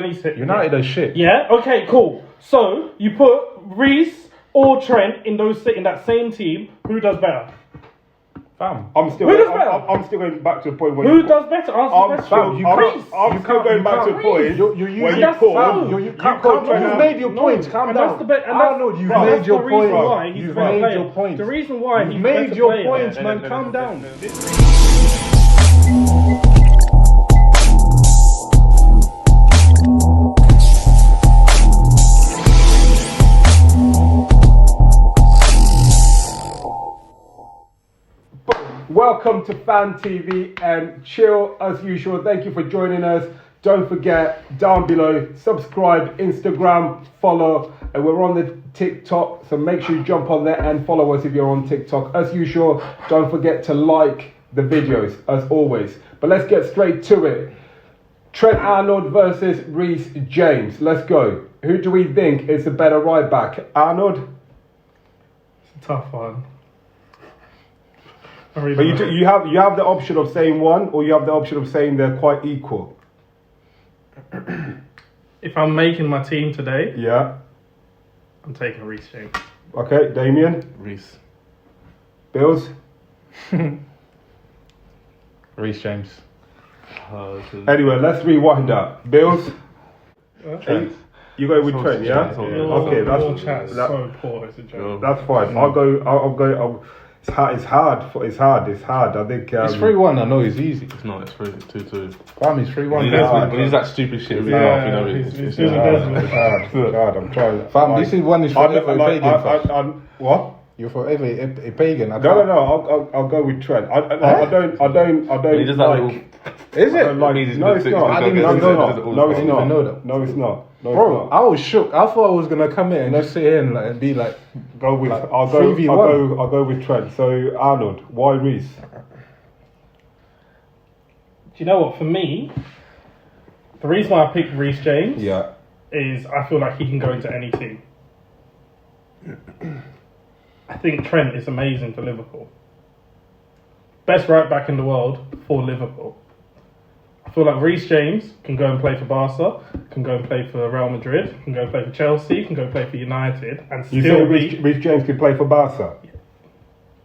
me sit. United are shit. Yeah. Okay. Cool. So you put Reece or Trent in that same team. Who does better? Fam. I'm still going back to the point where Who does better? Answer the question. I'm still going back to the point where you called. You've made your points. Calm down. Arnold, you've made your point. You've made your point. The reason why you've made your points, man. Calm down. Welcome to Fan TV and Chill as usual. Thank you for joining us. Don't forget, down below, subscribe, Instagram, follow, and we're on the TikTok, so make sure you jump on there and follow us if you're on TikTok. As usual, don't forget to like the videos, as always. But let's get straight to it. Trent Arnold versus Reece James. Let's go. Who do we think is the better right back? Arnold? It's a tough one. But you have the option of saying one, or you have the option of saying they're quite equal. If I'm making my team today, Yeah. I'm taking Reece James. Okay, Damien? Reece. Bills? Reece James. Anyway, let's rewind that. Bills? Trent. You go with Trent, yeah? Okay, That's so poor. It's a joke. That's fine. I'll go. It's hard. I think It's 3-1. I know it's easy. It's not. It's 2-2. Fam, it's 3-1. But he's that stupid shit. He's hard. I'm trying. Fam, this is one is forever a pagan. What? You're forever a pagan. No. I'll go with Trent. I don't. He does that little. Is it? No, it's not. No, it's not. Bro, I was shook. I thought I was gonna come in and just sit here and be like, I'll go with Trent. So Arnold, why Reece? Do you know what? For me, the reason why I picked Reece James is I feel like he can go into any team. I think Trent is amazing for Liverpool. Best right back in the world for Liverpool. I feel like Reece James can go and play for Barca, can go and play for Real Madrid, can go and play for Chelsea, can go and play for United, and You still say Reece James could play for Barca? Yeah.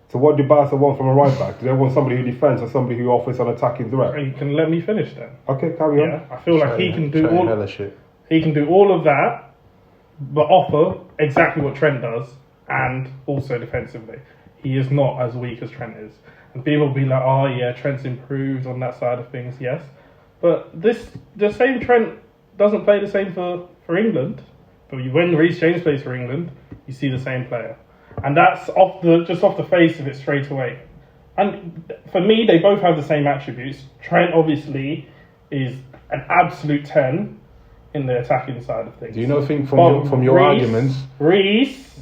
So what do Barca want from a right back? Do they want somebody who defends or somebody who offers an attacking threat? You can let me finish then. Okay, carry on. Yeah, I feel like he can do all. Shit. He can do all of that, but offer exactly what Trent does, and also defensively. He is not as weak as Trent is. And people will be like, oh yeah, Trent's improved on that side of things, yes. But the same Trent doesn't play the same for England. But when Reece James plays for England, you see the same player. And that's off the face of it straight away. And for me, they both have the same attributes. Trent obviously is an absolute 10 in the attacking side of things. Do you not think from your arguments, Reece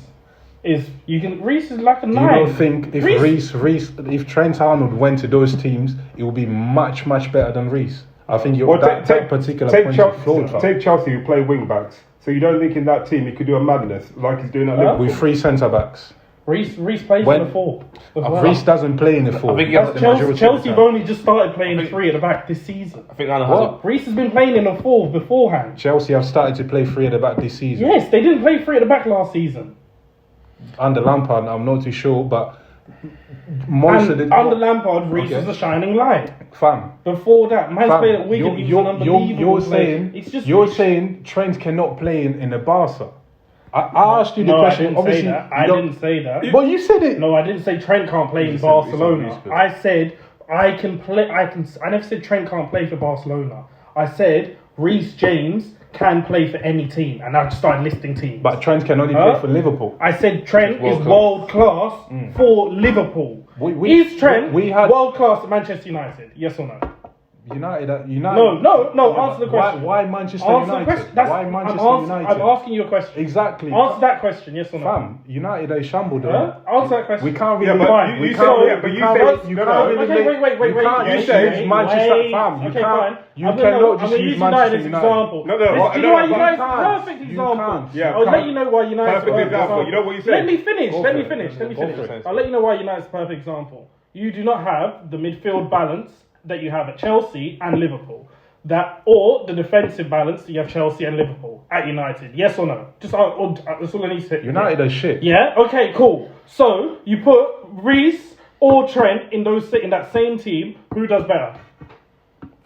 is like a 9. Do you not think if Trent Arnold went to those teams, it would be much better than Reece? I think that particular point is flawed. Take Chelsea, who play wing backs. So you don't think in that team he could do a madness like he's doing at Liverpool? With 3 centre backs. Reece plays in the 4. Well. Reece doesn't play in the 4. I think Chelsea have only just started playing 3 at the back this season. I think Reece has been playing in the 4 beforehand. Chelsea have started to play 3 at the back this season. Yes, they didn't play 3 at the back last season. Under Lampard, I'm not too sure, but under Lampard, Reece was a shining light. Fam. Before that, man's played at Wigan. You're saying Trent cannot play in a Barca. I asked you the question. Obviously, I didn't say that. Well, you said it. No, I didn't say Trent can't play in Barcelona. I said I can play. I never said Trent can't play for Barcelona. I said Reece James can play for any team, and I just started listing teams. But Trent can only play for Liverpool. I said Trent is world class for Liverpool. Is Trent world class at Manchester United? Yes or no? United. No. Answer the question. Why Manchester United? Why Manchester United? I'm asking you a question. Exactly. Answer that question. Yes or no? Fam, United are shambled. Answer that question. We can't really. You can't use Manchester. Fam, you can't. You cannot just use Manchester United. Example. Do you know why United is a perfect example? I'll let you know why United is a perfect example. You know what you said? Let me finish. I'll let you know why United is a perfect example. You do not have the midfield balance that you have at Chelsea and Liverpool. that, or the defensive balance, you have Chelsea and Liverpool at United. Yes or no? Just that's all I need to say. United are shit. Yeah. Okay. Cool. So you put Reece or Trent in that same team. Who does better?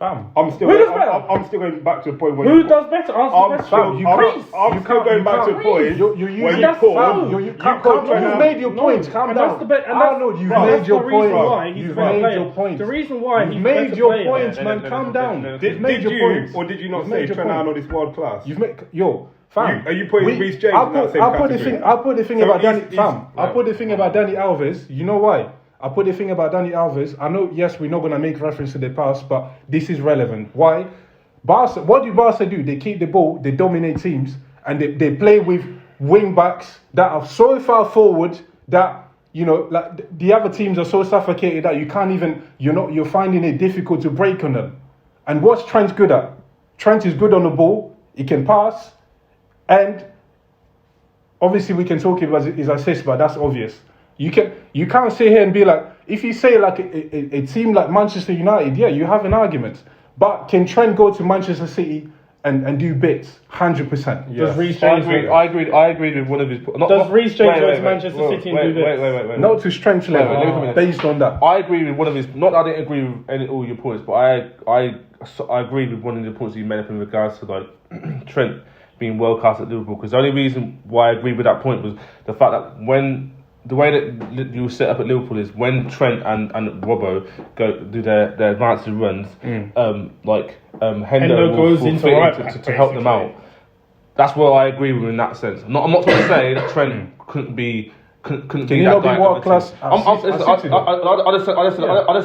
I'm still Who does better? I'm still going back to the point where Who does better? Answer the question. I'm still going back to the point where you call. You've made your point. Calm And down. that's the Arnold, you've that's made your the reason point. why he's You've a better made player. your point. The reason why You've he's made a better your player. points, man. Calm down. You've made your points. Or did you not You've say made your Trent point. Arnold is world class? You've made fam. Are you putting Reece James in that same I'll put category? I'll put the thing So about he's- Danny. he's- Fam. I'll put the thing about Danny Alves. You know why? I put the thing about Danny Alves. I know, yes, we're not gonna make reference to the past, but this is relevant. Why? Barca. What do Barca do? They keep the ball. They dominate teams, and they play with wing backs that are so far forward that like the other teams are so suffocated that you can't even. You're finding it difficult to break on them. And what's Trent good at? Trent is good on the ball. He can pass, and obviously we can talk about his assist, but that's obvious. You can't sit here and be like, if you say like a team like Manchester United, yeah, you have an argument. But can Trent go to Manchester City and do bits? 100%. Does Reece James? I agreed with one of his. Does Reece James go to Manchester City and do this? Wait. Not to strength level, let me come in. based on that. I agree with one of his. Not that I didn't agree with all your points, but I agreed with one of the points you made up in regards to like Trent being world class at Liverpool. Because the only reason why I agreed with that point was the fact that the way that you set up at Liverpool is when Trent and Robbo go do their advanced runs, Hendo goes will into fit right in back, to help them out. That's where I agree with him in that sense. I'm not trying to say that Trent couldn't be. Couldn't Can be you that not be guy. world class? I just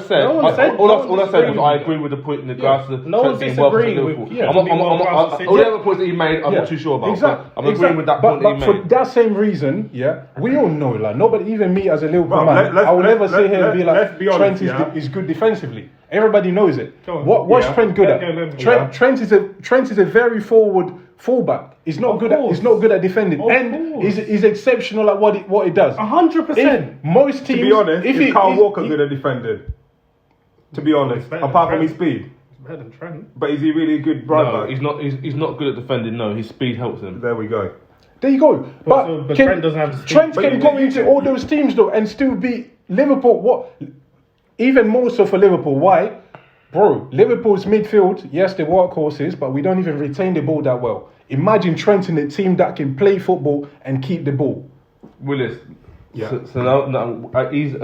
said. No one said- All no I one said was disagreed I with agree with the point in regards to No one's Trent being world class at disagreeing with- Liverpool. yeah, I'm to be world class at City. all the other points that you made, I'm not too sure about. Exactly. I'm agreeing with that point but that you for made. that same reason, yeah, we all know, like nobody, even me as a Liverpool Bro, man, let's- I will let's- never sit here and be let's like, be honest, Trent yeah. is good defensively. Everybody knows it. Go on. What's Yeah. Trent good at? Yeah. Trent is a very forward fullback. He's not Of good at. course. He's not good at defending, Of and course. he's exceptional at what he does. 100%. If most teams, To be honest, if is Kyle Walker he- good at defending? To be honest, better apart than from his Trent. speed. He's better than Trent. But is he really a good right No, back? he's not. He's not good at defending. No, his speed helps him. There we go. There you go. But, But Trent doesn't have the speed. Trent But can you- go you- into all those teams though and still beat Liverpool. What? Even more so for Liverpool. Why? Bro, Liverpool's midfield, yes, they're workhorses, but we don't even retain the ball that well. Imagine Trent in a team that can play football and keep the ball. Willis. Yeah. So now he's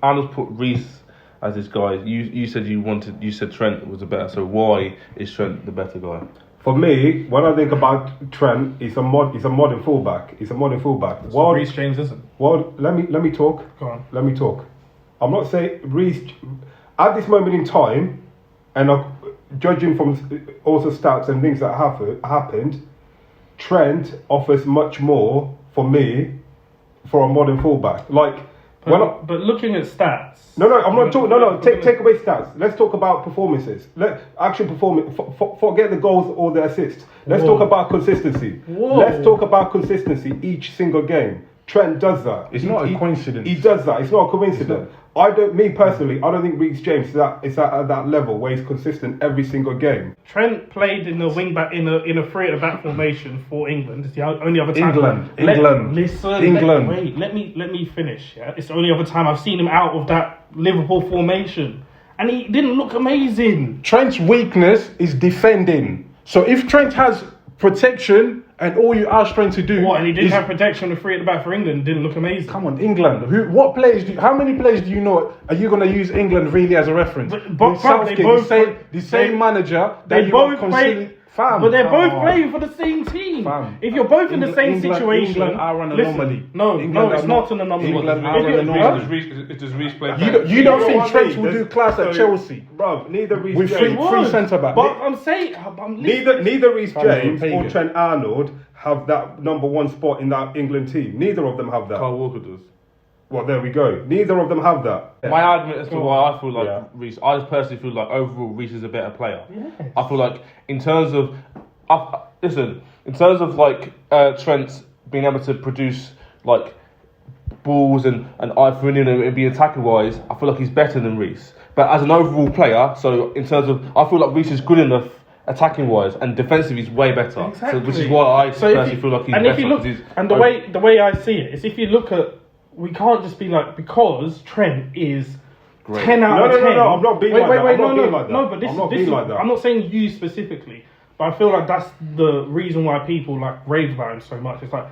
Arnold's put Reece as his guy. You said Trent was the better. So why is Trent the better guy? For me, when I think about Trent, he's a modern fullback. He's a modern fullback. Well, Reece James isn't. well, let me talk. Go on. Let me talk. I'm not saying Reece at this moment in time, and judging from also stats and things that happened, Trent offers much more for me for a modern fullback. Like But looking at stats. No, I'm not talking. No. Take away stats. Let's talk about performances. Actual performance. Forget the goals or the assists. Let's Whoa. talk about consistency. Whoa. Let's talk about consistency each single game. Trent does that. It's not a coincidence. He does that. It's not a coincidence. Me personally, I don't think Reece James is at that level where he's consistent every single game. Trent played in the wing back in a three at the back formation for England. It's the only other time. England. Let me finish. Yeah, it's the only other time I've seen him out of that Liverpool formation, and he didn't look amazing. Trent's weakness is defending. So if Trent has protection and all you ask Trent to do, What? And he didn't is- have protection with three at the back for England. Didn't look amazing. Come on, England. How many players do you know? Are you going to use England really as a reference? But With Southgate, they both- the same they- manager that They you both are play. Fam, But they're come both on. playing for the same team. Fam. If you're both in the same England- situation, England are an listen, anomaly. No, England it's are not an anomaly. England If are you- an huh? anomaly. Does Reece play? You don't know think what I Trent mean? will do class at Chelsea? Bro, neither Reece With James. three centre back. But I'm saying, I'm listening. Neither Reece James Pagan. or Trent Arnold have that number one spot in that England team. Neither of them have that. Kyle Walker does. Well, there we go. Neither of them have that. My argument as to why I feel like Yeah. Reece, I just personally feel like overall Reece is a better player. I feel like in terms of, like Trent being able to produce like balls and I for and be attacker wise, I feel like he's better than Reece. But as an overall player, so in terms of, I feel like Reece is good enough attacking wise, and defensively he's way better. Exactly. So, which is why I personally feel like he's and better. if you look, 'cause he's- and the way I see it is, if you look at, we can't just be like, because Trent is Great. 10 out of 10. No, I'm not being like that. I'm not being like that. No, but this I'm not is being like that. I'm not saying you specifically, but I feel like that's the reason why people like rave about him so much. It's like,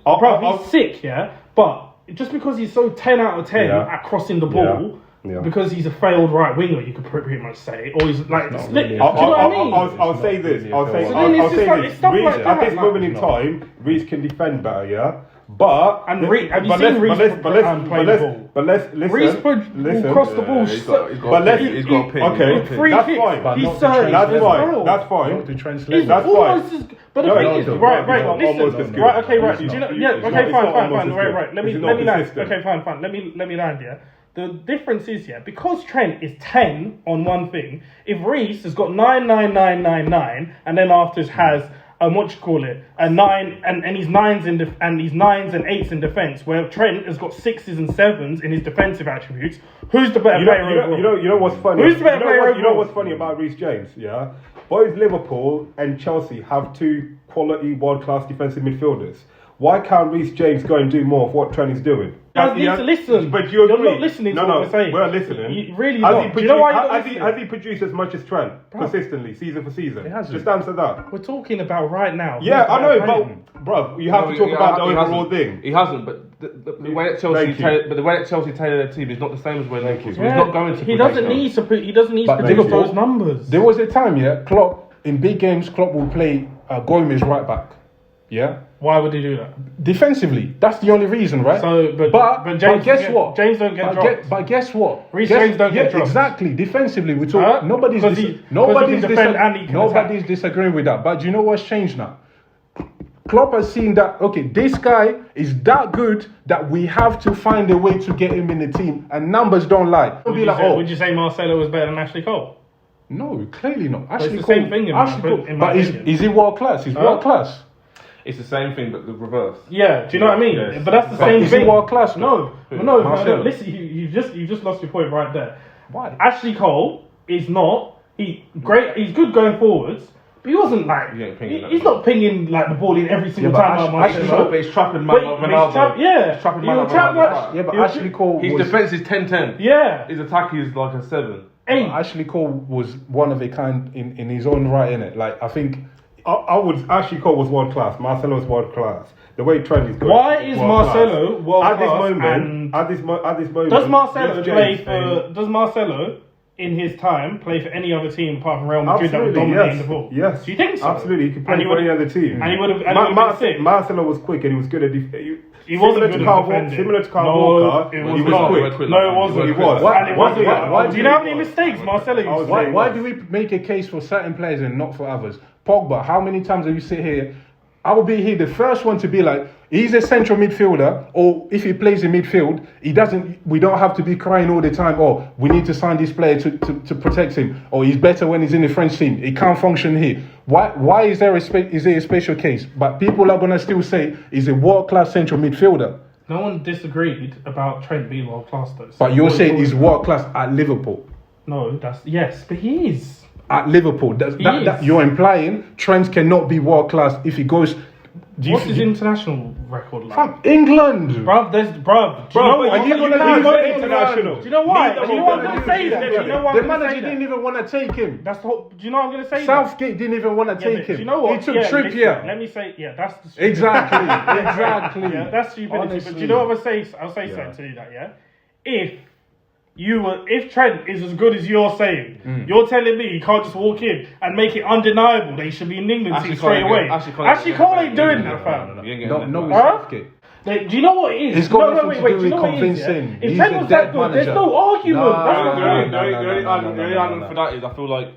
bro, he's sick, yeah, but just because he's so 10 out of 10 at crossing the ball, because he's a failed right winger, you could pretty much say, or he's like, do you know what I mean? I'll say this. I'll say this. At this moment in time, Reece can defend better, yeah. But have you seen Reece play the ball? But let's listen. Reece will cross the ball. He's got a pin. Okay, free that's kicks, fine. he's surged That's as fine. well. That's fine. To translate. That's fine. But the thing is, right, listen, right, okay, right. Do you know? Yeah, okay, fine, right. Let me land. Okay, fine. Let me land. Yeah. The difference is, because Trent is 10 on one thing. If Reece has got 9, 9, 9, 9, 9, and then after has a 9 and he's nines and he's 9s and 8s in defense, where Trent has got 6s and 7s in his defensive attributes. Who's the better player overall? You know what's funny? Who's the better player overall? You know what's funny about Reece James? Yeah, both Liverpool and Chelsea have two quality world-class defensive midfielders. Why can't Reece James go and do more of what Trent is doing? You need to listen. But you're not listening to what we're saying. We're listening. You really not. Do you know why you're not listening? Has he produced as much as Trent consistently, season for season? Just answer that. We're talking about right now. Yeah, I know, but bro, you have to talk about the overall thing. He hasn't, but the way that Chelsea tailored their team is not the same as where Liverpool. So he's not going to. He doesn't need to produce those numbers. There was a time, Klopp in big games, Klopp will play Gomez right back. Yeah. Why would he do that? Defensively, that's the only reason, right? So, but James, guess what? James don't get dropped. But guess what? Reece James don't get dropped. Exactly. Defensively, we talk. Nobody's disagreeing with that. But do you know what's changed now? Klopp has seen that, okay, this guy is that good that we have to find a way to get him in the team, and numbers don't lie. Would you say Marcelo was better than Ashley Cole? No, clearly not. It's the same thing in my opinion. Is he world class? He's world class. It's the same thing, but the reverse. Yeah, do you know what I mean? Yes. But that's the same is thing. He world class? No. Listen, you just lost your point right there. Why? Ashley Cole is not. He's good going forwards, but he wasn't like. He's not pinging like the ball in every single time. But he's trapping man Ronaldo. He's trapping man Ronaldo. Yeah, but Ashley Cole. His defense is 10-10. Yeah. His attack is like a 7. Ashley Cole was one of a kind in his own right, innit? Like, I think. Ashley Cole was world class. Marcelo was world class. The way Trent is going. Why is Marcelo world class? At this moment, does Marcelo in his time play for any other team apart from Real Madrid that was dominating the ball? Yes. Do you think so? Absolutely. He could play for any other team. And he would have. Marcelo was quick and he was good at he wasn't good at defending. Similar to Kyle Walker, he was quick. No, it wasn't. He was. Why do you know how many mistakes Marcelo used to make? Why do we make a case for certain players and not for others? Pogba, how many times have you sit here? I will be here the first one to be like, he's a central midfielder, or if he plays in midfield, we don't have to be crying all the time, oh, we need to sign this player to protect him, or he's better when he's in the French team. He can't function here. Why is there a special case? But people are going to still say he's a world-class central midfielder. No one disagreed about Trent being world-class though. But you're saying he's world-class at Liverpool. No, yes, but he is. At Liverpool, that you're implying Trent cannot be world class if he goes. What's his international record like? From England, bruv. Do you know what? Do you know why? Do you know what I'm going to say? The manager didn't even want to take him. That's the whole. Do you know what I'm going to say? Southgate didn't even want to take him. Do you know what? He took Trippier. Let me say, that's the stupidity. Exactly. Yeah, that's stupidity. Honestly. But do you know what I'll say something to you that, yeah? If Trent is as good as you're saying, you're telling me he can't just walk in and make it undeniable that he should be in England team straight away. Ashley Cole ain't doing that, fam. No, Southgate. Do you know what it is? It's got nothing to do with convincing. If Trent was that good, there's no argument. The only argument for that is I feel like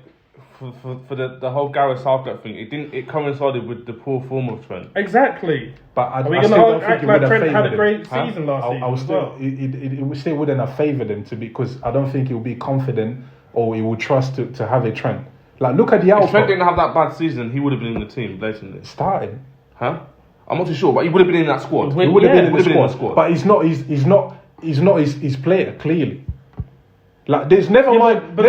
for the whole Gareth Southgate thing, it coincided with the poor form of Trent. Exactly. But are we going to act like Trent had a great season last season? It still wouldn't have favoured him because I don't think he will be confident or he will trust to have a Trent. Like, look at the output. If Trent didn't have that bad season, he would have been in the team blatantly. Starting. Huh? I'm not too sure, but he would have been in that squad. He would have been in the squad. But he's not his player, clearly. Like, there's never mind the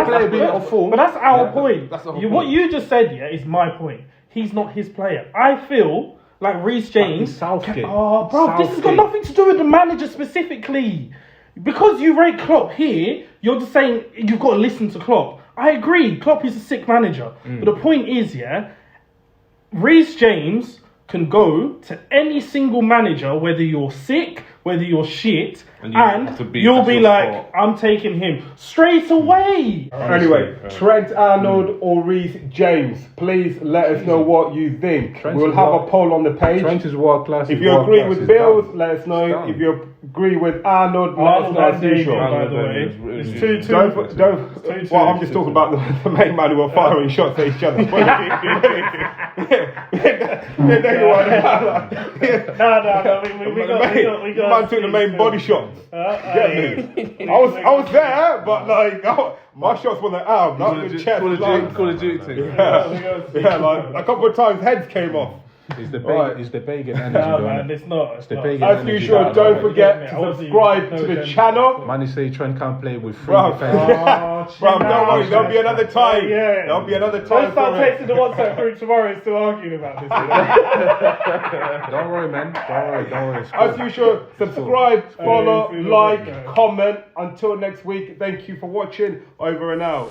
player being off form. But that's our point. that's the whole What point. you just said, is my point. He's not his player. I feel like Reece James. he's Southgate. Oh, bro, this has got Southgate. nothing to do with the manager specifically. Because you rate Klopp here, you're just saying you've got to listen to Klopp. I agree, Klopp is a sick manager. But the point is, Reece James can go to any single manager, whether you're sick, whether you're shit, And you have to and be you'll at be your like, spot. I'm taking him straight away. Anyway, Trent Arnold or Reece James, please let us know what you think. Trent We'll is have a world- poll on the page. Trent is world class. If he's you world agree class, with he's Bills, done. let us know. It's done. If you agree with Arnold, let us Arnold know as and David, usual. by the way. It's It's 2-2. Don't. Well, I'm just talking about the main man who were firing shots at each other. We got. Man took the main body shots. Get me? I was there, but like my shots were the arm, not the chest. Call like- of Duty thing. Yeah, like a couple of times heads came off. It's the Right. it's the pagan energy, No, don't man, it? it's not. It's the not. pagan As energy. usual, that- don't forget to Obviously, subscribe no to the agenda. channel. Man, you say Trent can't play with free Bruv. defenders. Bro, don't worry, there'll be another time. Yeah. There'll be another Don't time start for it. texting the WhatsApp group tomorrow still arguing about this. Don't worry, man. Don't worry. It's As cool. usual, subscribe, follow, Hey, like, comment. Until next week, thank you for watching. Over and out.